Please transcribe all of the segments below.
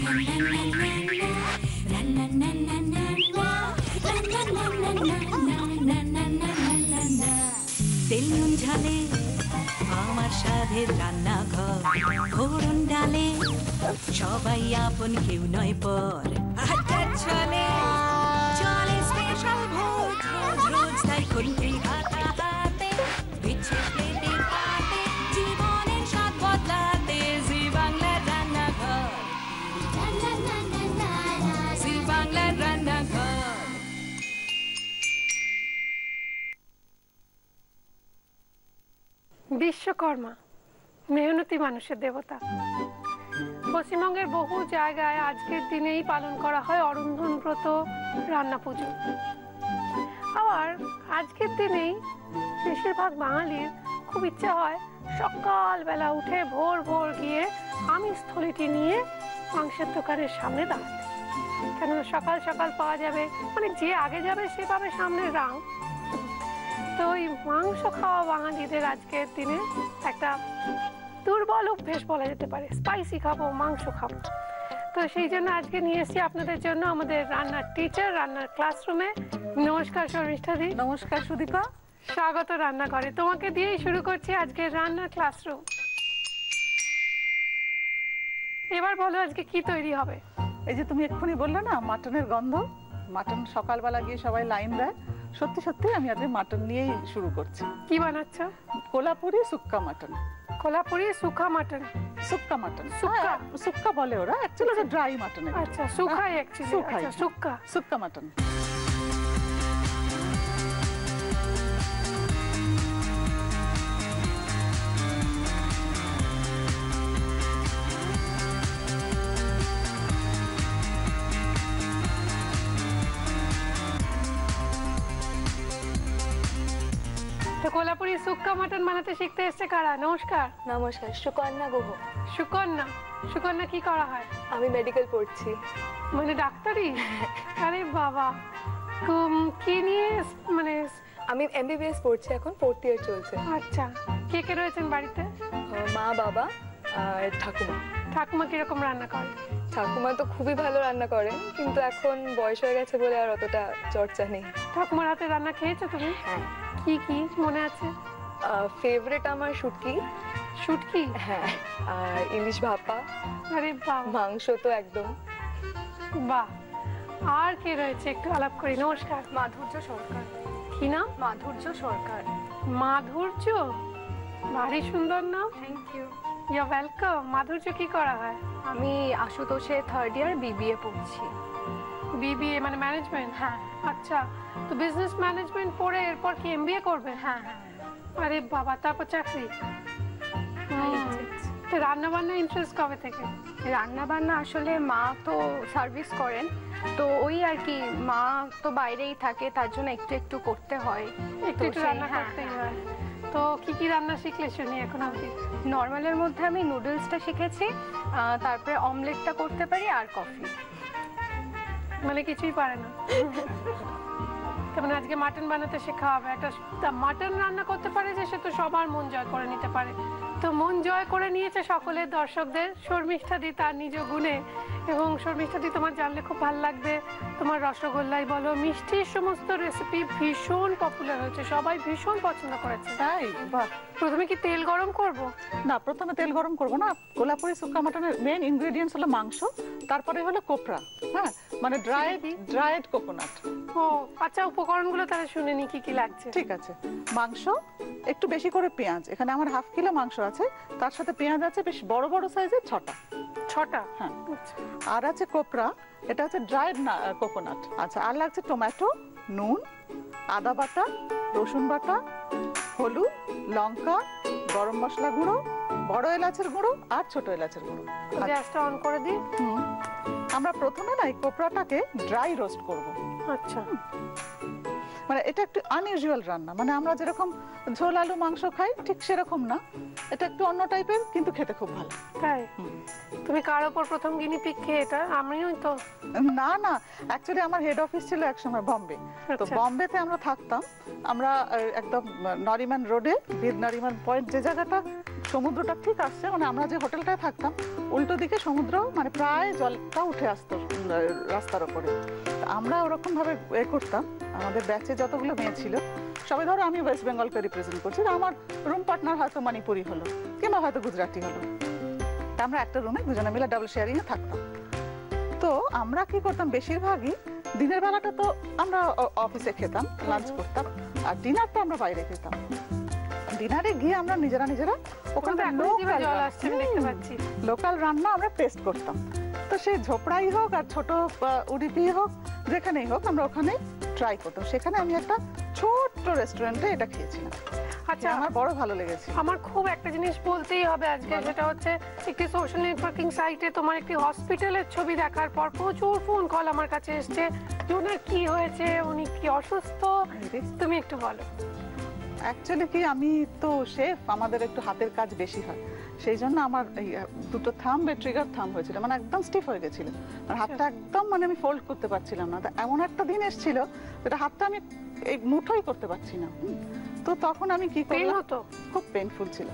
তেল নুন ঝালে আমার সাধের রান্নাঘর, ফোড়ন ডালে সবাই আপন, কেউ নয় পর। আড্ডা চলে চলে স্পেশাল ভোজ, রোজ রোজ তাই খুন্তি হাতা হাতে, বিচ্ছে প্লেটে পাতে, জীবনের স্বাদ বদলাতে। জি বাংলার রান্নাঘর, জি বাংলার রান্নাঘর। বিশ্বকর্মা মেহনতি মানুষের দেবতা। পশ্চিমবঙ্গের বহু জায়গায় আজকের দিনেই পালন করা হয় অরন্ধন ব্রত, রান্না পুজো। আবার আজকের দিনেই বেশিরভাগ বাঙালির খুব ইচ্ছা হয় সকালবেলা উঠে ভোর ভোর গিয়ে আমিষ থলিটি নিয়ে মাংসের দোকানের সামনে দাঁড়াতে, কেননা সকাল সকাল পাওয়া যাবে, মানে যে আগে যাবে সে পাবে সামনে রাং। তো এই মাংস খাওয়া বাঙালিদের আজকের দিনে একটা দুর্বল অভ্যেস বলা যেতে পারে, স্পাইসি খাবো, মাংস খাবো। তো সেই জন্য আজকে নিয়ে এসেছি আপনাদের জন্য আমাদের রান্নার টিচার, রান্নার ক্লাসরুমে। নমস্কার শর্মিষ্ঠা দি। নমস্কার সুদীপা, স্বাগত রান্নাঘরে। তোমাকে দিয়েই শুরু করছি আজকে রান্নার ক্লাসরুম। এবার বলো আজকে কি তৈরি হবে? এই যে তুমি এক্ষুনি বললে না মাটনের গন্ধ, মাটন সকালবেলা গিয়ে সবাই লাইন দেয়, সত্যি সত্যি আমি আজকে মাটন নিয়েই শুরু করছি। কি বানাচ্ছ? Kolhapuri sukka mutton. Kolhapuri sukka mutton? Sukka mutton, sukka sukka বলে ওরা, অ্যাকচুয়ালি ওটা ড্রাই মাটন। আচ্ছা, সুখাই অ্যাকচুয়ালি। সুখাই, আচ্ছা, সুক্কা সুক্কা মাটন। তো কোলাপুরি সুক্কা মাটন বানাতে শিখতে এসেছে কারা? নমস্কার। নমস্কার, সুকন্যা গুহ। সুকন্যা, সুকন্যা কি করা হয়? আমি মেডিকেল পড়ছি। মানে ডাক্তারি? আরে বাবা, কি নিয়ে মানে? আমি এমবিবিএস পড়ছি, এখন 4th ইয়ার চলছে। আচ্ছা, কে কে রয়েছেন বাড়িতে? মা, বাবা আর ঠাকুমা। ঠাকুমা কিরকম রান্না করে? ঠাকুমা তো খুবই ভালো রান্না করেন, কিন্তু এখন বয়স হয়ে গেছে বলে আর অতটা চর্চা নেই। ঠাকুমার হাতে রান্না খেয়েছো তুমি? হ্যাঁ। কি কি মনে আছে? ফেভারিট আমার শুটকি। শুটকি? হ্যাঁ। আর ইলিশ ভাপা। আরে বাবা, মাংস তো একদম। বাহ। আর কে রয়েছে একটু আলাপ করি। নমস্কার। মাধুর্য সরকার। কি নাম? মাধুর্য সরকার। মাধুর্য, ভারী সুন্দর নাম। Thank you. You welcome. Madhurya কি করা হয়? আমি আশুতোষে 3rd ইয়ার বিবিএ পড়ছি। বিবিএ মানে ম্যানেজমেন্ট? হ্যাঁ। আচ্ছা, তো বিজনেস ম্যানেজমেন্ট পড়ে এরপর কি এমবিএ করবে? হ্যাঁ হ্যাঁ। আরে বাবা, তারপর চাকরি? তো রান্না বান্না ইন্টারেস্ট কবে থেকে? রান্না বান্না আসলে মা তো সার্ভিস করেন, তো ওই আর কি, মা তো বাইরেই থাকে, তার জন্য একটু একটু করতে হয়, একটু একটু রান্না করতেই হয়। তো কি কি রান্না শিখলে শুনি এখন অবধি? নর্মালের মধ্যে আমি নুডলসটা শিখেছি, তারপরে অমলেটটা করতে পারি, আর কফি। মানে কিছুই পারে না? তেমন আজকে মাটন বানাতে শেখা হবে। একটা মাটন রান্না করতে পারে যে সে তো সবার মন জয় করে নিতে পারে। তো মন জয় করে নিয়েছে সকলের, দর্শকদের, শর্মিষ্ঠা দি তার নিজ গুণে। এবং শর্মিষ্ঠা দি, তোমার জানলে খুব ভালো লাগবে, তোমার রসগোল্লাই বলো, মিষ্টির সমস্ত রেসিপি ভীষণ পপুলার হয়েছে, সবাই ভীষণ পছন্দ করেছে। তাই? বাহ। প্রথমে কি তেল গরম করব? না, প্রথমে তেল গরম করবো না। কোলাপুরি সুক্কা মাটনের মেইন ইনগ্রেডিয়েন্টস হলো মাংস, তারপরে হলো কোপরা, হ্যাঁ, মানে ড্রাইড কোকোনাট। ও আচ্ছা, উপকরণগুলো তাহলে শুনে নি কি কি লাগছে। ঠিক আছে। মাংস, একটু বেশি করে পেঁয়াজ, এখানে আমার 1/2 কিলো মাংস আছে, তার সাথে পেঁয়াজ আছে বেশ বড় বড় সাইজের 6টা। হ্যাঁ। আর আছে কোপরা, এটা হচ্ছে ড্রাইড কোকোনাট। আচ্ছা, আর লাগছে টমেটো, নুন, আদা বাটা, রসুন বাটা, হলুদ, লঙ্কা, গরম মশলা গুঁড়ো, বড় এলাচের গুঁড়ো আর ছোট এলাচের গুঁড়ো। গ্যাসটা অন করে দিই। আমরা প্রথমে না এই কোপরাটাকে ড্রাই রোস্ট করব। আচ্ছা। মানে এটা একটু আনইউজুয়াল রান্না, মানে আমরা যেরকম ঝোল আলু মাংস খাই ঠিক সেরকম না, এটা একটু অন্য টাইপের, কিন্তু খেতে খুব ভালো। তাই তুমি কার ওপর প্রথম গিনিপিগ খেয়ে? এটা আমিও তো না না, অ্যাকচুয়ালি আমার হেড অফিস ছিল একসময় বম্বে, তো আচ্ছা। বম্বেতে আমরা থাকতাম, আমরা একদম নরিমান রোডে, বীর নরিমান পয়েন্ট যে জায়গাটা সমুদ্রটা ঠিক আসছে, মানে আমরা যে হোটেলটায় থাকতাম উল্টো দিকে সমুদ্র, মানে প্রায় জলটা উঠে আসতো রাস্তার ওপরে। আমরা ওরকম ভাবে করতাম, আমাদের ব্যাচে যতগুলো মেয়ে ছিল সবাই, ধরো আমি ওয়েস্ট বেঙ্গলকে রিপ্রেজেন্ট করছি, আমার রুম পার্টনার হয়তো মণিপুরি হলো কিংবা হয়তো গুজরাটি হলো, তা আমরা একটা রুমে দুজনে মিলে ডাবল শেয়ারিং এ থাকতাম। তো আমরা কি করতাম, বেশিরভাগই দিনের বেলাটা তো আমরা অফিসে খেতাম, লাঞ্চ করতাম, আর ডিনারটা আমরা বাইরে খেতাম। ডিনারে গিয়ে আমরা নিজেরা ওখানে জল আসছে আমি দেখতে পাচ্ছি। লোকাল রান্না আমরা টেস্ট করতাম। তো সেই ঝোপড়াই হোক আর ছোট উডুপি হোক, যেখানেই হোক আমরা ওখানে ট্রাই করতাম। সেখানে আমি একটা ছোট্ট রেস্টুরেন্টে এটা খেয়েছিলাম। আচ্ছা, আমার বড় ভালো লেগেছে। আমার খুব একটা জিনিস বলতেই হবে আজকে, সেটা হচ্ছে একটি সোশ্যাল নেটওয়ার্কিং সাইটে তোমার একটি হসপিটালের ছবি দেখার পর প্রচুর ফোন কল আমার কাছে এসছে, যে ওনার কি হয়েছে, উনি কি অসুস্থ, তুমি একটু বলো। অ্যাকচুয়ালি কি, আমি তো শেফ, আমাদের একটু হাতের কাজ বেশি হয়, সেই জন্য আমার এই দুটো থাম্ব ট্রিগার থাম্ব হয়েছিল, মানে একদম স্টিফ হয়ে গেছিল, আর হাতটা একদম, মানে আমি ফোল্ড করতে পারছিলাম না। এমন একটা দিন এসেছিল যেটা হাতটা আমি এই মুঠোই করতে পারছি না। তো তখন আমি কি করলাম, খুব পেইনফুল ছিল।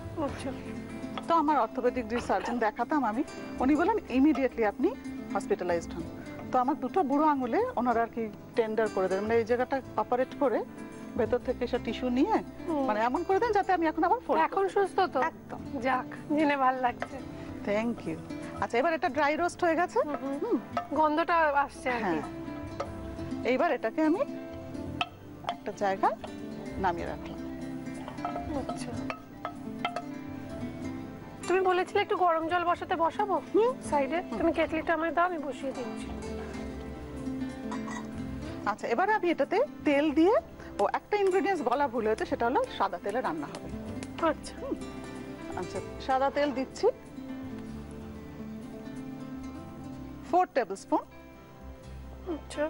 তো আমার অর্থোপেডিক যে সার্জন দেখাতাম আমি, উনি বলেন ইমিডিয়েটলি আপনি হসপিটালাইজড হন। তো আমার দুটো বুড়ো আঙুলে ওনারা আর কি টেন্ডার করে দেন, মানে এই জায়গাটা অপারেট করে ভেতর থেকে সব টিস্যু নিয়ে মানে এমন করে দেন যাতে আমি এখন আবার ফোল্ড। এখন সুস্থ তো? একদম। যাক, জেনে ভালো লাগছে। Thank you. আচ্ছা, এবার এটা ড্রাই রোস্ট হয়ে গেছে, গন্ধটা আসছে আর কি। এইবার এটাকে আমি একটা জায়গায় নামিয়ে রাখলাম। আচ্ছা, তুমি বলেছিলে একটু গরম জল বসাবো সাইডে, তুমি কেটলিটা আমায় দাও, আমি বসিয়ে দিচ্ছি। আচ্ছা, এবারে আমি এটাতে তেল দিয়ে, ও একটা ইনগ্রেডিয়েন্টস বলা ভুল হয়েছে, সেটা হলো সাদা তেলে রান্না হবে। আচ্ছা আচ্ছা, সাদা তেল দিচ্ছি 4 টেবিলস্পুন। আচ্ছা,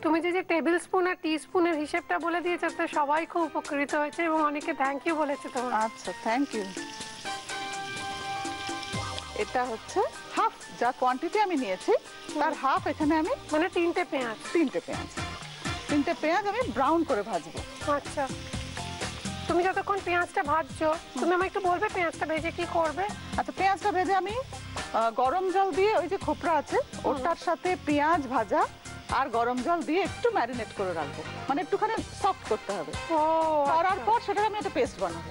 তুমি যে টেবিল স্পুন আর টি স্পুনের হিসেবটা বলে দিয়েছো, তো সবাই খুব উপকৃত হয়েছে এবং অনেকে থ্যাংক ইউ বলেছে তোমার। আচ্ছা, থ্যাংক ইউ। এটা হচ্ছে হাফ, যা কোয়ান্টিটি আমি নিয়েছি তার হাফ এখানে আমি, মানে তিনটে পেঁয়াজ আমি ব্রাউন করে ভাজবো। আচ্ছা, তুমি যতক্ষণ পেঁয়াজটা ভাজছো, তুমি আমাকে একটু বলবে পেঁয়াজটা ভেজে কি করবে? আচ্ছা, পেঁয়াজটা ভেজে আমি গরম জল দিয়ে, ওই যে খোপরা আছে ওটার সাথে পেঁয়াজ ভাজা আর গরম জল দিয়ে একটু ম্যারিনেট করে রাখবো, মানে একটুখানি সফট করতে হবে। করার পর সেটা আমি একটা পেস্ট বানাবো।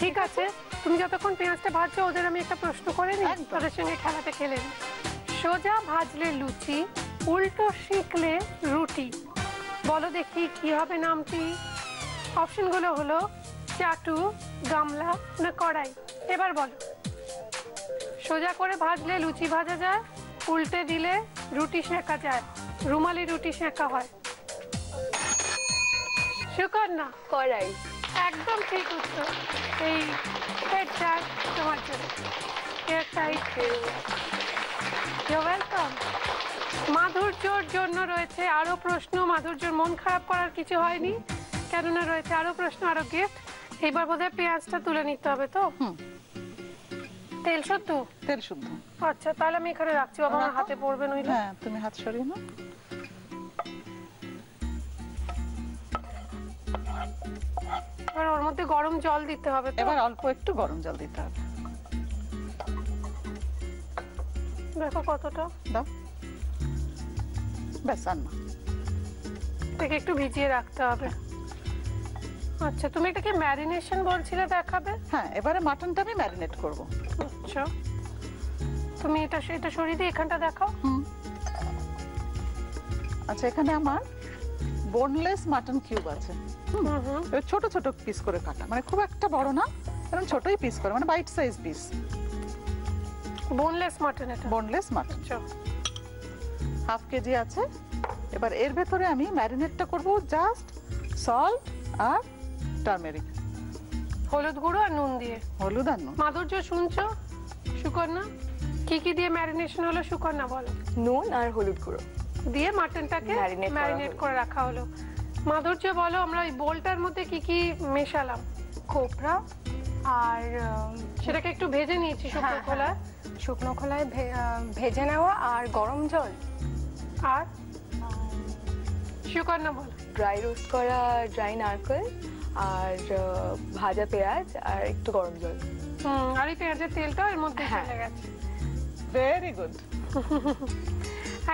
ঠিক আছে, তুমি যতক্ষণ পেঁয়াজটা ভাজছো, ওদের আমি একটা প্রশ্ন করে নিই, ওদের সঙ্গে খেলাতে খেলে নিই। সোজা ভাজলে লুচি, উল্টো শিখলে রুটি, বলো দেখি কি হবে নামটি? অপশনগুলো হলো চাটু, গামলা না কড়াই। এবার বলো। সোজা করে ভাজলে লুচি ভাজা যায়, উল্টে দিলে রুটি সেঁকা যায়, রুমালি রুটি সেঁকা হয়। সুকন্যা, কড়াই। একদম ঠিক উত্তর। এই হেড চার তোমার জন্য। ওয়েলকাম। মাধুর্যর জন্য রয়েছে আরো প্রশ্ন। মাধুর্যর মন খারাপ করার কিছু হয়নি, কেননা রয়েছে আরো প্রশ্ন, আরো গিফট। এবার বোধহয় পেঁয়াজটা তুলে নিতে হবে। তো তেল শুদ্ধ? তেল শুদ্ধ। আচ্ছা, তাহলে আমি এখানে রাখছি, বাবা আমার হাতে পড়বে নইলে। হ্যাঁ, তুমি হাত সরিয়ে নাও। এবার ওর মধ্যে গরম জল দিতে হবে। এবার অল্প একটু গরম জল দিতে হবে। দেখো কতটা দাও, ব্যাস। আর না, এটাকে একটু ভিজিয়ে রাখতে হবে। আচ্ছা, তুমি এটাকে ম্যারিনেশন বলছিলে দেখাবে? হ্যাঁ, এবারে মাটনটা আমি ম্যারিনেট করব। আচ্ছা, তুমি এটা সরিয়ে দিয়ে এখানটা দেখাও। আচ্ছা, এখানে আমার বোনলেস মাটন কিউব আছে, ছোট ছোট পিস করে কাটা, মানে খুব একটা বড় না, কারণ ছোটই পিস করে, মানে bite size piece. Boneless mutton এটা? বোনলেস মাটন হাফ কেজি আছে। এবার এর ভেতরে আমি ম্যারিনেটটা করব জাস্ট সল্ট আর টার্মেরিক, হলুদ গুঁড়ো আর নুন দিয়ে। হলুদ আর নুন। মাধুর্য শুনছো? সুকন্যা, কি কি দিয়ে ম্যারিনেশন হলো সুকন্যা বলো। নুন আর হলুদ গুঁড়ো। দিয়ে মাটনটাকে Marinate করা ম্যারিনেট হলো। করে রাখা হলো। মাধুর্য বলো আমরা ওই বোলটার মধ্যে কি কি মেশালাম? কোপরা আর সেটাকে একটু ভেজে নিয়েছি শুকনো খোলায়। শুকনো খোলায় ভেজে নেওয়া আর গরম জল আর সুকন্যা বলো। ড্রাই রোস্ট করা ড্রাই নারকেল আর ভাজা পেঁয়াজ আর একটু গরম জল। আর এই পেঁয়াজের তেলটাও এর মধ্যে হ্যাঁ। চলে গেছে। Very good.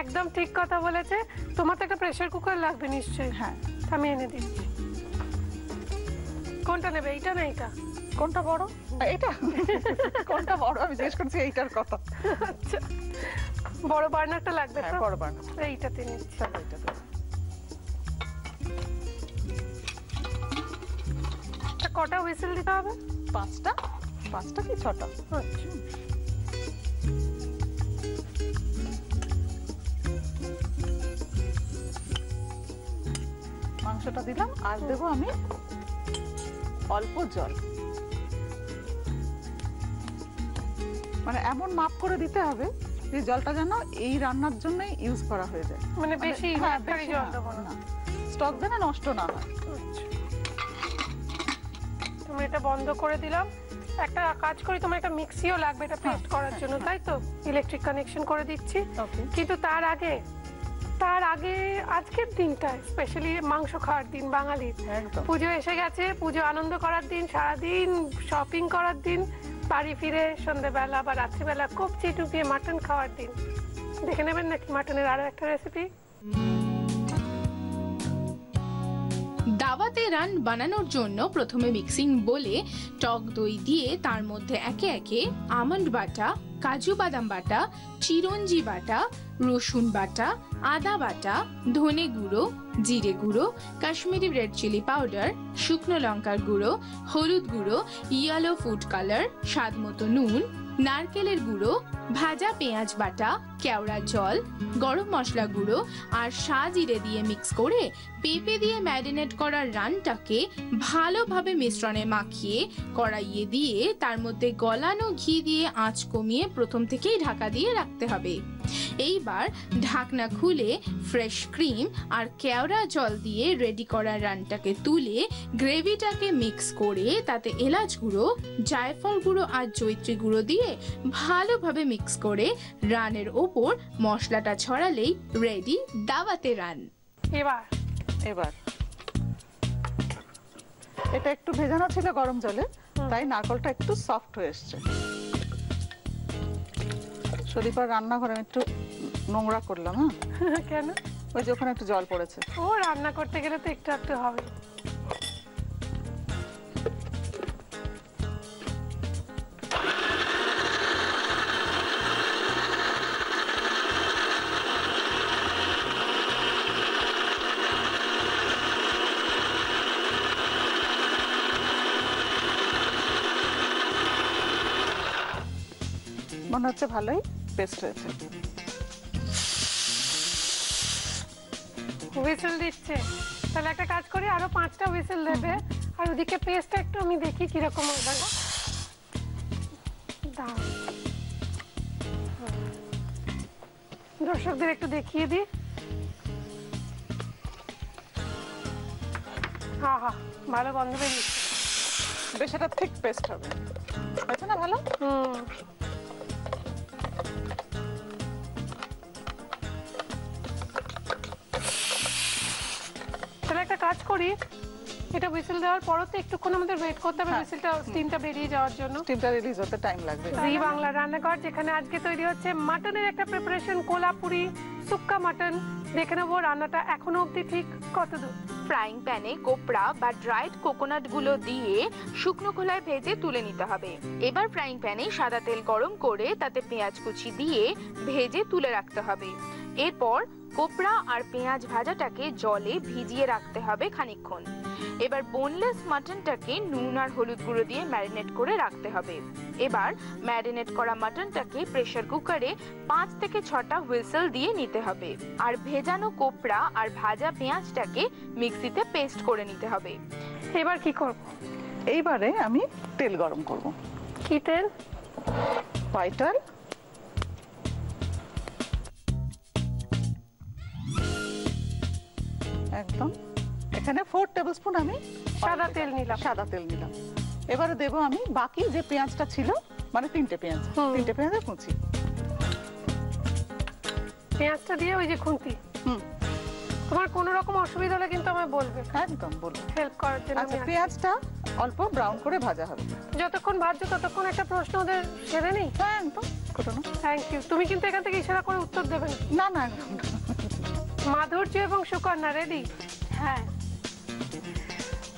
একদম ঠিক কথা বলেছে। তোমার তো একটা প্রেসার কুকার লাগবে নিশ্চয়ই। হ্যাঁ। আমি এনে দিচ্ছি। কোনটা নেবে, এইটা না এইটা? কোনটা বড়? এটা। কোনটা বড় আমি জিজ্ঞেস করছি এইটার কথা। আচ্ছা, বড় বার্নারটা লাগবে হ্যাঁ, তো? বড় বার্নার। এইটাতে নিচ্ছি। এইটাতে। কটা হুইসেল দিতে হবে? 5টা কি 6টা? আচ্ছা, মাংসটা দিলাম আর দেবো আমি অল্প জল। মানে এমন মাপ করে দিতে হবে যে জলটা যেন এই রান্নার জন্যই ইউজ করা হয়ে যায়। মানে বেশি হ্যাঁ, একবারই বেশি জল না, দেবো না। না। স্টক যেন নষ্ট না হয়। আচ্ছা, তুমি এটা বন্ধ করে দিলাম। একটা কাজ করি, তোমার একটা মিক্সিও লাগবে এটা পেস্ট করার জন্য, তাই তো? ইলেকট্রিক কানেকশন করে দিচ্ছি। ওকে। কিন্তু তার আগে আজকের দিনটা স্পেশালি মাংস খাওয়ার দিন বাঙালির। একদম। পুজো এসে গেছে, পুজো আনন্দ করার দিন, সারাদিন শপিং করার দিন, বাড়ি ফিরে সন্ধ্যেবেলা বা রাত্রিবেলা কবজি ডুবিয়ে মাটন খাওয়ার দিন। দেখে নেবেন নাকি মাটনের আরো একটা রেসিপি? দাওয়াতে রান বানানোর জন্য প্রথমে মিক্সিং বলে টক দই দিয়ে তার মধ্যে একে একে আমন্ড বাটা, কাজু বাদাম বাটা, চিরঞ্জি বাটা, রসুন বাটা, আদা বাটা, ধনে গুঁড়ো, জিরে গুঁড়ো, কাশ্মীরি রেড চিলি পাউডার, শুকনো লঙ্কার গুঁড়ো, হলুদ গুঁড়ো, ইয়েলো ফুড কালার, স্বাদ মতো নুন, নারকেলের গুঁড়ো, ভাজা পেঁয়াজ বাটা, কেওড়া জল, গরম মশলা গুঁড়ো আর সাজিরে দিয়ে মিক্স করে পেঁপে দিয়ে ম্যারিনেট করা রানটাকে ভালোভাবে মিশ্রণে মাখিয়ে কড়াইয়ে দিয়ে তার মধ্যে গলানো ঘি দিয়ে আঁচ কমিয়ে প্রথম থেকেই ঢাকা দিয়ে রাখতে হবে। এইবার ঢাকনা খুলে ফ্রেশ ক্রিম আর কেওড়া জল দিয়ে রেডি করা রানটাকে তুলে গ্রেভিটাকে মিক্স করে তাতে এলাচ গুঁড়ো, জায়ফল গুঁড়ো আর জয়িত্রী গুঁড়ো দিয়ে ভালোভাবে মিক্স করে রানের ওপর মশলাটা ছড়ালেই রেডি দাওয়াতে রান। এবার এটা একটু ভেজানো ছিল গরম জলে, তাই নারকেলটা একটু সফট হয়ে এসছে। শরীফার রান্নাঘরে আমি একটু নোংরা করলাম। হ্যাঁ, কেন? ওই যে ওখানে একটু জল পড়েছে। ও রান্না করতে গেলে তো একটু একটু হবে। মনে হচ্ছে ভালোই পেস্ট হয়েছে। হুইসেল দিচ্ছে, তাহলে একটা কাজ করি, আরো 5টা হুইসেল দেবে। আর ওদিকে পেস্টটা একটু আমি দেখি কিরকম হবে। দর্শকদের একটু দেখিয়ে দিই। হ্যাঁ হ্যাঁ, ভালো গন্ধ বেরিয়েছে। বেশ এটা ঠিক পেস্ট হবে, হয়েছে না ভালো? তাহলে একটা কাজ করি, এটা হুইসেল দেওয়ার পরও তো একটুক্ষণ আমাদের ওয়েট করতে হবে হুইসেলটা স্টিমটা বেরিয়ে যাওয়ার জন্য। স্টিমটা রিলিজ হতে টাইম লাগবে। জি বাংলা রান্নাঘর, যেখানে আজকে তৈরি হচ্ছে মাটনের একটা প্রিপারেশন, কোলাপুরি সুক্কা মাটন। দেখে নেবো রান্নাটা এখনো অবধি ঠিক কতদূর। ফ্রাইং প্যানে কোপড়া বা ড্রাইড কোকোনাট গুলো দিয়ে শুকনো খোলায় ভেজে তুলে নিতে হবে। এবার ফ্রাইং প্যানে সাদা তেল গরম করে তাতে পেঁয়াজ কুচি দিয়ে ভেজে তুলে রাখতে হবে। এরপর কোপড়া আর পেঁয়াজ ভাজাটাকে জলে ভিজিয়ে রাখতে হবে খানিকক্ষণ। এবার বোনলেস মাটনটাকে নুন আর হলুদ গুঁড়ো দিয়ে ম্যারিনেট করে রাখতে হবে। এবার ম্যারিনেট করা মাটনটাকে প্রেসার কুকারে 5 থেকে 6টা হুইসেল দিয়ে নিতে হবে। আর ভেজানো কোপড়া আর ভাজা পেঁয়াজটাকে মিক্সিতে পেস্ট করে নিতে হবে। এবার কি করব? এইবারে আমি তেল গরম করব। কি তেল? White oil. একদম। এখানে 4 টেবিলস্পুন আমি সাদা তেল নিলাম। সাদা তেল নিলাম। এবারে দেবো আমি বাকি যে পেঁয়াজটা ছিল, মানে 3টে পেঁয়াজ, 3টে পেঁয়াজের কুচি। পেঁয়াজটা দিয়ে ওই যে খুন্তি। তোমার কোনো রকম অসুবিধা হলে কিন্তু আমায় বলবে। একদম বলবো, হেল্প করার জন্য। আচ্ছা, পেঁয়াজটা অল্প ব্রাউন করে ভাজা হবে। যতক্ষণ ভাজছো ততক্ষণ একটা প্রশ্ন ওদের সেরে নেই। হ্যাঁ একদম, করোনা। Thank you. তুমি কিন্তু এখান থেকে ইশারা করে উত্তর দেবে না না একদম। মাধুর্য এবং সুকন্যা রেডি? হ্যাঁ,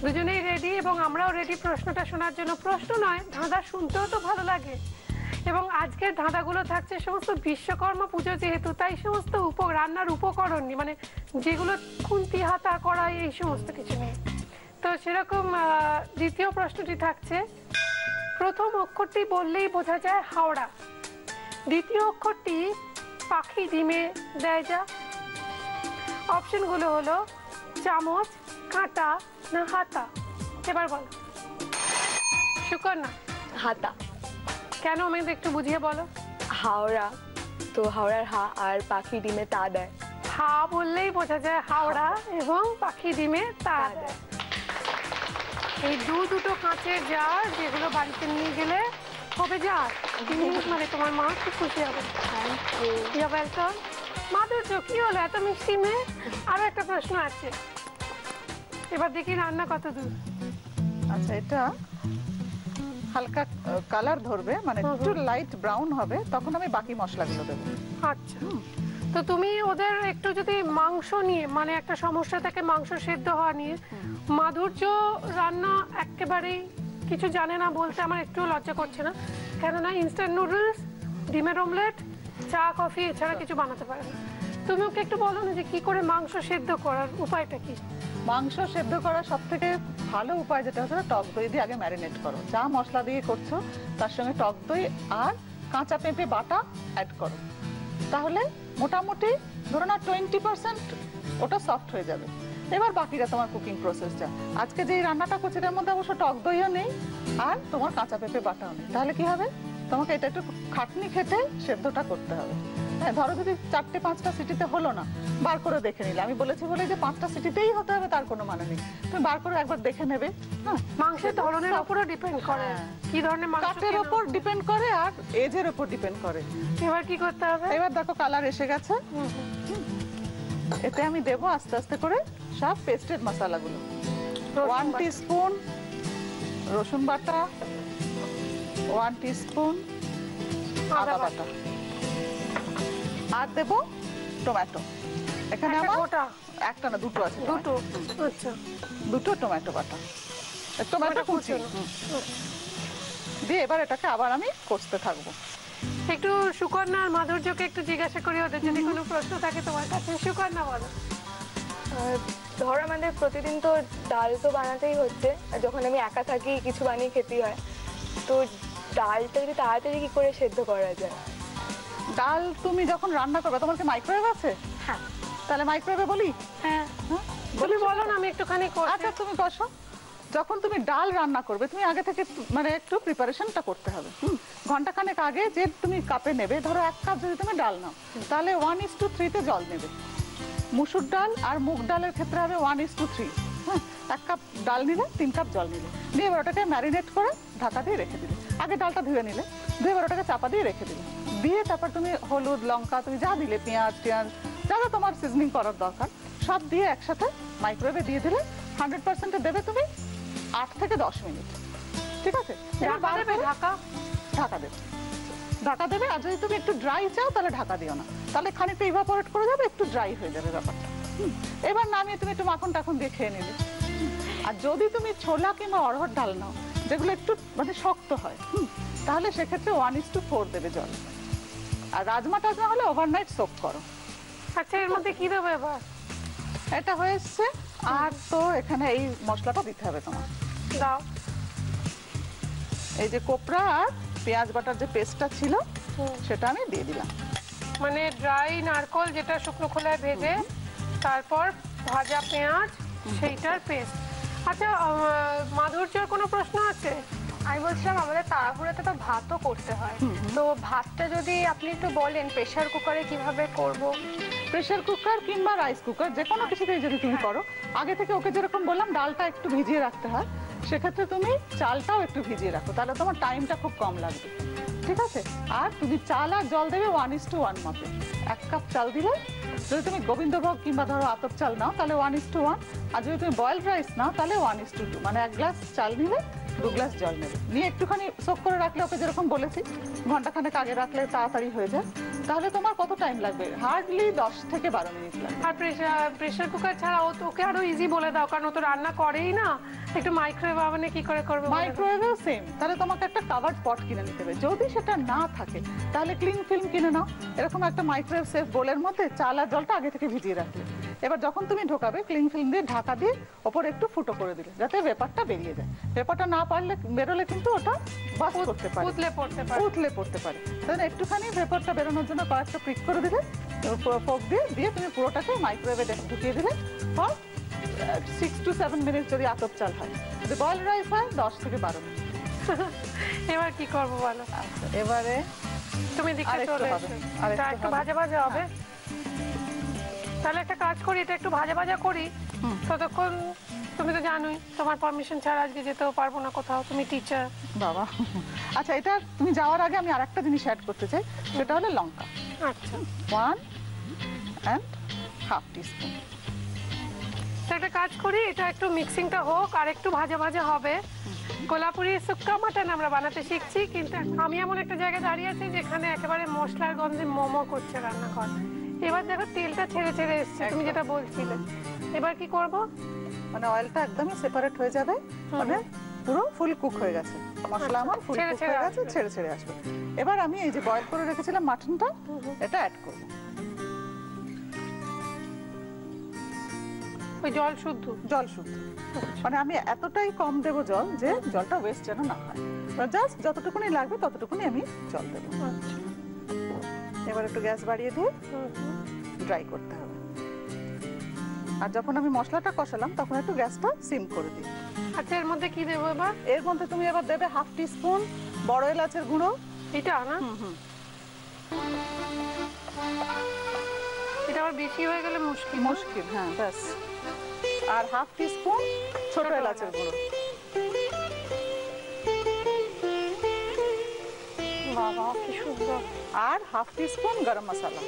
দুজনেই রেডি এবং আমরাও রেডি প্রশ্নটা শোনার জন্য। প্রশ্ন নয়, ধাঁধা শুনতেও তো ভালো লাগে। এবং আজকের ধাঁধাগুলো থাকছে সমস্ত বিশ্বকর্মা পুজো যেহেতু, তাই সমস্ত রান্নার উপকরণ নিয়ে, মানে যেগুলো খুন্তি হাতা কড়াই এই সমস্ত কিছু নিয়ে। তো সেরকম দ্বিতীয় প্রশ্নটি থাকছে, প্রথম অক্ষরটি বললেই বোঝা যায় হাওড়া, দ্বিতীয় অক্ষরটি পাখি ডিমে দেয় যা। অপশনগুলো হলো চামচ, কাঁটা না হাতা। এবার বলো সুকন্যা। হাতা। কেন আমাদের একটু বুঝিয়ে বলো। হাওড়া, তো হাওড়ার হা আর পাখি ডিমে তা দেয়। হা বললেই বোঝা যায় হাওড়া এবং পাখি ডিমে তা দেয়। এই দুটো কাঁচের জার যেগুলো বাড়িতে নিয়ে গেলে হবে জার, মানে তোমার মা খুব খুশি হবে। Thank you. You welcome. Madhurya, কি হলো এত মিষ্টি মেয়ে? আরো একটা প্রশ্ন আছে, এবার দেখি রান্না কত দূর। আচ্ছা, এটা হালকা কালার ধরবে, মানে একটু লাইট ব্রাউন হবে, তখন আমি বাকি মশলাগুলো দেবো। আচ্ছা, তো তুমি ওদের একটু যদি মাংস নিয়ে, মানে একটা সমস্যা থাকে মাংস সেদ্ধ হওয়া নিয়ে, মাধুর্য রান্না একেবারেই কিছু জানে না বলতে আমার একটু লজ্জা করছে না, কেননা ইনস্ট্যান্ট নুডলস, ডিমের অমলেট, চা কফি এছাড়া কিছু বানাতে পারে না। তুমি ওকে একটু বলো না যে কি করে মাংস সেদ্ধ করার উপায়টা কি। মাংস সেদ্ধ করার সব থেকে ভালো উপায় যেটা হচ্ছে টক দই দিয়ে আগে ম্যারিনেট করো। যা মশলা দিয়ে করছো তার সঙ্গে টক দই আর কাঁচা পেঁপে বাটা অ্যাড করো, তাহলে মোটামুটি ধরো না 20% ওটা সফট হয়ে যাবে। এবার বাকিটা তোমার কুকিং প্রসেস যা। আজকে যে রান্নাটা করছি এর মধ্যে অবশ্য টক দইও নেই আর তোমার কাঁচা পেঁপে বাটাও নেই, তাহলে কি হবে, তোমাকে এটা একটু খাটনি খেটে সেদ্ধটা করতে হবে। হ্যাঁ, ধরো যদি 4-5টা সিটিতে হলো না, বার করে দেখে নিলে, আমি বলেছি বলে যে 5টা সিটিতেই হতে হবে তার কোনো মানে নেই, তুমি বার করে একবার দেখে নেবে। হ্যাঁ, মাংসের ধরনের উপরও ডিপেন্ড করে, কি ধরনের মাংস, কাটের উপর ডিপেন্ড করে আর এজের উপর ডিপেন্ড করে। এবার কি করতে হবে? এবার দেখো কালার এসে গেছে, এতে আমি দেবো আস্তে আস্তে করে সব পেস্টেড মশলাগুলো। 1 টিস্পুন রসুন বাটা, 1 টিস্পুন আদা বাটা, আর দেবো টমেটো। এখানে আমার একটা না দুটো আছে, দুটো। আচ্ছা, দুটো টমেটো বাটা, টমেটো কুচি দিয়ে এবার এটাকে আবার আমি কষতে থাকবো। একটু সুকন্যা আর মাধুর্যকে একটু জিজ্ঞাসা করি ওদের যদি কোনো প্রশ্ন থাকে তোমার কাছে। সুকন্যা বলো। ধর আমাদের প্রতিদিন তো ডাল তো বানাতেই হচ্ছে, আর যখন আমি একা থাকি কিছু বানিয়ে খেতেই হয়, তো ডালটা যদি তাড়াতাড়ি কি করে সেদ্ধ করা যায়? ডাল তুমি যখন রান্না করবে, তোমার কি মাইক্রোওয়েভ আছে? হ্যাঁ। তাহলে মাইক্রোওয়েভে বলি। হ্যাঁ, তুমি বলো না, আমি একটুখানি আচ্ছা তুমি কষো। যখন তুমি ডাল রান্না করবে তুমি আগে থেকে মানে একটু প্রিপারেশনটা করতে হবে। ঘন্টাখানেক আগে যে তুমি কাপে নেবে, ধরো 1 কাপ যদি তুমি ডাল নাও, তাহলে 1:3 জল নেবে। মুসুর ডাল আর মুগ ডালের ক্ষেত্রে হবে 1:3। হ্যাঁ, 1 কাপ ডাল নিলে 3 কাপ জল নিলে, দিয়ে এবার ওটাকে ম্যারিনেট করে ঢাকা দিয়ে রেখে দিলে। আগে ডালটা ধুয়ে নিলে, ধুয়ে এবার ওটাকে চাপা দিয়ে রেখে দিলে, দিয়ে তারপর তুমি হলুদ লঙ্কা তুমি যা দিলে, পেঁয়াজ টিয়াজ যা যা তোমার সিজনিং করার দরকার সব দিয়ে একসাথে মাইক্রোওয়েভে দিয়ে দিলে 100% দেবে তুমি 8 থেকে 10 মিনিট। ঠিক আছে, ঢাকা দেবে, ঢাকা দেবে। আর যদি তুমি একটু ড্রাই চাও তাহলে ঢাকা দিও না, তাহলে খানিকটা ইভাপোরেট করে যাবে, একটু ড্রাই হয়ে যাবে ব্যাপারটা। এবার নামিয়ে তুমি একটু মাখন টাখন দিয়ে খেয়ে নিলে। আর যদি তুমি ছোলা কিংবা অড়হর ডাল নাও যেগুলো একটু মানে শক্ত হয়, তাহলে সেক্ষেত্রে 1:4 দেবে জল। আর রাজমা টাজমা হলে ওভারনাইট সোক করো। আচ্ছা, এর মধ্যে কি দেবো এবার? এটা হয়ে এসছে, আর তো এখানে এই মশলাটা দিতে হবে তোমার। দাও। এই যে কোপরা আর পেঁয়াজ বাটার যে পেস্টটা ছিল সেটা আমি দিয়ে দিলাম। মানে ড্রাই নারকোল যেটা শুকনো খোলায় ভেজে তারপর ভাজা পেঁয়াজ সেইটার পেস্ট। আচ্ছা, মাধুর্যর কোনো প্রশ্ন আছে? আমি বলছিলাম আমাদের তাড়াহুড়োতে তো ভাতও করতে হয়, তো ভাতটা যদি আপনি একটু বলেন প্রেসার কুকারে কিভাবে করব। প্রেসার কুকার কিংবা রাইস কুকার যে কোনো কিছুতেই যদি তুমি করো, আগে থেকে ওকে যেরকম বললাম ডালটা একটু ভিজিয়ে রাখতে হয়, সেক্ষেত্রে তুমি চালটাও একটু ভিজিয়ে রাখো, তাহলে তোমার টাইমটা খুব কম লাগবে। ঠিক আছে? আর তুমি চাল আর জল দেবে 1:1 মাপে। 1 কাপ চাল দিলে, যদি তুমি গোবিন্দভোগ কিংবা ধরো আতপ চাল নাও তাহলে 1:1, আর যদি তুমি বয়েলড রাইস নাও তাহলে 1:2, মানে 1 গ্লাস চাল নিলে 2 গ্লাস জল নেবে, নিয়ে একটুখানি সোক করে রাখলে, ওকে যেরকম বলেছি ঘন্টাখানেক আগে রাখলে তাড়াতাড়ি হয়ে যায়। তাহলে তোমার কত টাইম লাগবে? হার্ডলি 10 থেকে 12 মিনিট লাগবে। আর প্রেসার কুকার ছাড়া ওকে আরো ইজি বলে দাও, কারণ ও তো রান্না করেই না। একটু মাইক্রোওয়েভ ওভেনে কি করে করবে? মাইক্রোওয়েভেও সেম। তাহলে তোমাকে একটা কাভার্ড পট কিনে নিতে হবে। যদি সেটা না থাকে তাহলে ক্লিং ফিল্ম কিনে নাও, এরকম একটা মাইক্রোওয়েভ সেফ বোলের মধ্যে চাল আর জলটা আগে থেকে ভিজিয়ে রাখলে, এবার যখন তুমি ঢোকাবে ক্লিং ফিল্ম দিয়ে ঢাকা দিয়ে ওপরে একটু ফুটো করে দিলে, যাতে ভেপারটা বেরিয়ে যায়। ভেপারটা না পারলে বেরোলে কিন্তু ওটা বাস করতে পারে, উতলে পড়তে পারে। তাহলে একটুখানি ভেপারটা বেরোনোর জন্য কয়েকটা প্রিক করে দিলে, ফোক দিয়ে তুমি পুরোটাকে মাইক্রোওয়েভে ঢুকিয়ে দিলে ফর 6 to 7 মিনিট যদি আতপ চাল হয়। যদি বয়েলড রাইস হয় 10 থেকে 12 মিনিট। এবার কি করবো বলো? এবারে তুমি দিকে চলে এসো, এটা একটু ভাজা ভাজা হবে। তাহলে একটা কাজ করি, এটা একটু ভাজা ভাজা করি, ততক্ষণ তুমি তো জানোই তোমার পারমিশন ছাড়া আজকে যেতেও পারবো না কোথাও, তুমি টিচার। বাবা, আচ্ছা এটা তুমি যাওয়ার আগে আমি আরেকটা জিনিস অ্যাড করতে চাই, সেটা হলো লঙ্কা। আচ্ছা, 1.5 টিস্পুন। একটা কাজ করি, এটা একটু মিক্সিংটা হোক আর একটু ভাজা ভাজা হবে। কোলাপুরি সুক্কা মাটন আমরা বানাতে শিখছি, কিন্তু আমি এমন একটা জায়গায় দাঁড়িয়ে আছি যেখানে একেবারে মশলার গন্ধে মোমো করছে রান্নাঘর। এবার দেখো তেলটা ছেড়ে ছেড়ে এসছে, তুমি যেটা বলছিলে। এবার কি করব? মানে অয়েলটা একদমই সেপারেট হয়ে যাবে, মানে পুরো ফুল কুক হয়ে গেছে, মশলা আমার ফুল কুক হয়ে গেছে, ছেড়ে ছেড়ে আসবে। এবার আমি এই যে বয়েল করে রেখেছিলাম মাটনটা, এটা অ্যাড করব। ওই জল শুদ্ধ? জল শুদ্ধ, মানে আমি এতটাই কম দেব জল যে জলটা ওয়েস্ট যেন না হয়। জাস্ট যতটুকুনি লাগবে ততটুকুনি আমি জল দেবো। এবার একটু গ্যাস বাড়িয়ে দিয়ে ড্রাই করতে হবে। আর যখন আমি মশলাটা কষালাম তখন একটু গ্যাসটা সিম করে দিই। আচ্ছা, এর মধ্যে কি দেবো এবার? এর মধ্যে তুমি এবার দেবে 1/2 টিস্পুন বড় এলাচের গুঁড়ো। এটা না? এটা আবার বেশি হয়ে গেলে মুশকিল। হ্যাঁ, ব্যাস। আর 1/2 টিস্পুন ছোট এলাচের গুঁড়ো। বাবা কি সুন্দর। আর 1/2 টিস্পুন গরম মশলা।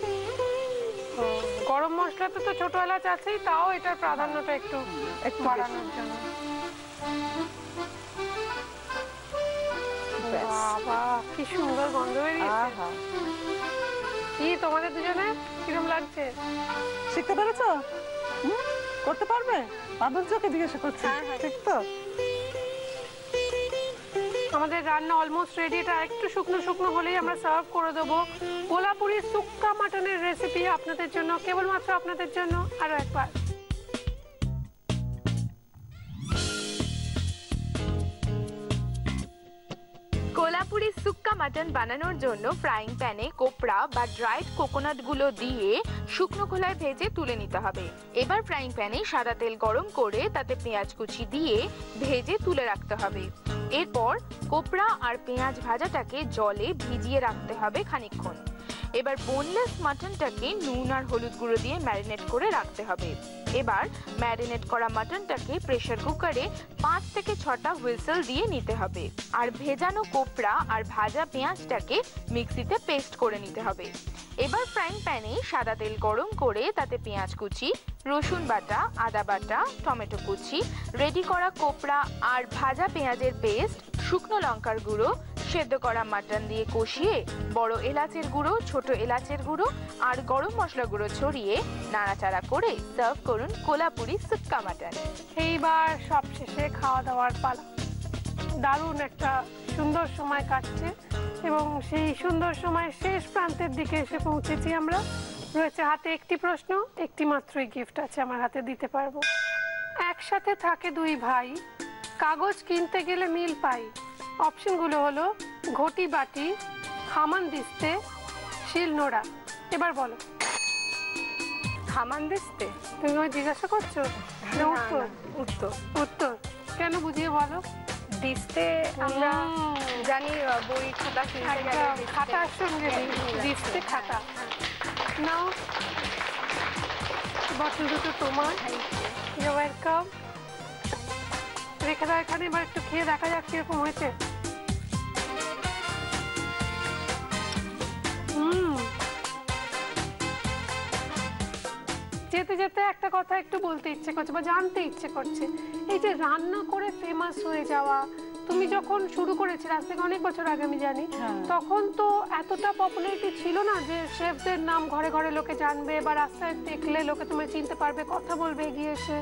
গরম মশলাতে তো ছোট এলাচ আছেই, তাও এটার প্রাধান্যটা একটু বাড়ানোর জন্য। বাবা কি সুন্দর গন্ধ বেরিয়েছে। কি তোমাদের দুজনে কিরকম লাগছে? শিখতে পেরেছো? করতে পারবে? মাধুর্যকে জিজ্ঞাসা করছি। ঠিক তো? আমাদের রান্না অলমোস্ট রেডি। এটা একটু শুকনো শুকনো হলেই আমরা সার্ভ করে দেবো। কোলাপুরি সুক্কা মাটনের রেসিপি আপনাদের জন্য, কেবলমাত্র আপনাদের জন্য। আরো একবার কোলাপুরি সুক্কা মাটন বানানোর জন্য ফ্রাইং প্যানে কোপড়া বা ড্রাইড কোকোনাট গুলো দিয়ে শুকনো খোলায় ভেজে তুলে নিতে হবে। এবার ফ্রাইং প্যানে সাদা তেল গরম করে তাতে পেঁয়াজ কুচি দিয়ে ভেজে তুলে রাখতে হবে। এরপর কোপড়া আর পেঁয়াজ ভাজাটাকে জলে ভিজিয়ে রাখতে হবে খানিকক্ষণ। এবার বোনলেস মাটনটাকে নুন আর হলুদ গুঁড়ো দিয়ে ম্যারিনেট করে রাখতে হবে। এবার ম্যারিনেট করা মাটনটাকে প্রেসার কুকারে 5 থেকে 6টা হুইসেল দিয়ে নিতে হবে। আর ভেজানো কোপড়া আর ভাজা পেঁয়াজটাকে মিক্সিতে পেস্ট করে নিতে হবে। এবার ফ্রাইং প্যানে সাদা তেল গরম করে তাতে পেঁয়াজ কুচি, রসুন বাটা, আদা বাটা, টমেটো কুচি, রেডি করা কোপড়া আর ভাজা পেঁয়াজের পেস্ট, শুকনো লঙ্কার গুঁড়ো, সেদ্ধ করা মাটন দিয়ে কষিয়ে বড় এলাচের গুঁড়ো, ছোট এলাচের গুঁড়ো আর গরম মশলা গুঁড়ো ছড়িয়ে নাড়াচাড়া করে সার্ভ করুন কোলাপুরি সুক্কা মাটন। এইবার সবশেষে খাওয়া দাওয়ার পালা। দারুণ একটা সুন্দর সময় কাটছে এবং সেই সুন্দর সময় শেষ প্রান্তের দিকে এসে পৌঁছেছি আমরা। রয়েছে হাতে একটি প্রশ্ন, একটি মাত্রই গিফট আছে আমার হাতে, দিতে পারবো। একসাথে থাকে দুই ভাই, কাগজ কিনতে গেলে মিল পাই। অপশনগুলো হলো ঘটি বাটি, হামানদিস্তে, শিলনোড়া। এবার বলো। হামানদিস্তে? তুমি আমায় জিজ্ঞাসা করছো? উত্তর উত্তর উত্তর কেন বুঝিয়ে বলো। দিস্তে আমরা জানি বই খাতা কিনতে গেলে খাতার সঙ্গে দিস্তে খাতা। নাও বটল দুটো তোমার। You welcome. রেখে দাও এখানে, এবার একটু খেয়ে দেখা যাক কিরকম হয়েছে। যেতে যেতে একটা কথা একটু বলতে ইচ্ছে করছে বা জানতে ইচ্ছে করছে, এই যে রান্না করে ফেমাস হয়ে যাওয়া, তুমি যখন শুরু করেছিলে আজ থেকে অনেক বছর আগে আমি জানি, তখন তো এতটা পপুলারিটি ছিল না যে শেফদের নাম ঘরে ঘরে লোকে জানবে বা রাস্তায় দেখলে লোকে তোমায় চিনতে পারবে, কথা বলবে এগিয়ে এসে।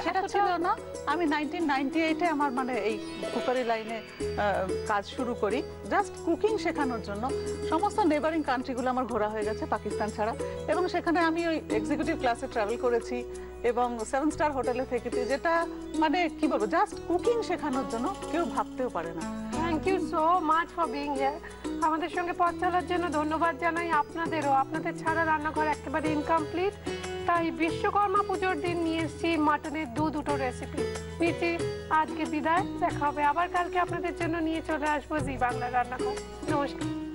সেটা ছিল না। আমি 1998-এ আমার মানে এই কুকারি লাইনে কাজ শুরু করি, জাস্ট কুকিং শেখানোর জন্য। সমস্ত নেবারিং কান্ট্রিগুলো আমার ঘোরা হয়ে গেছে পাকিস্তান ছাড়া, এবং সেখানে আমি ওই এক্সিকিউটিভ ক্লাসে ট্রাভেল করেছি এবং 7 স্টার হোটেলে থেকেছি, যেটা মানে কি বলবো, জাস্ট কুকিং শেখানোর জন্য, কেউ ভাবতেও পারে না। Thank you so much for being here. আমাদের সঙ্গে পথ চলার জন্য ধন্যবাদ জানাই আপনাদেরও। আপনাদের ছাড়া রান্নাঘর একেবারে ইনকমপ্লিট। তাই বিশ্বকর্মা পুজোর দিন নিয়ে এসেছি মাটনের দুটো রেসিপি। মিচি, আজকে বিদায়, দেখা হবে আবার কালকে। আপনাদের জন্য নিয়ে চলে আসবো জি বাংলা রান্নাঘর। নমস্কার।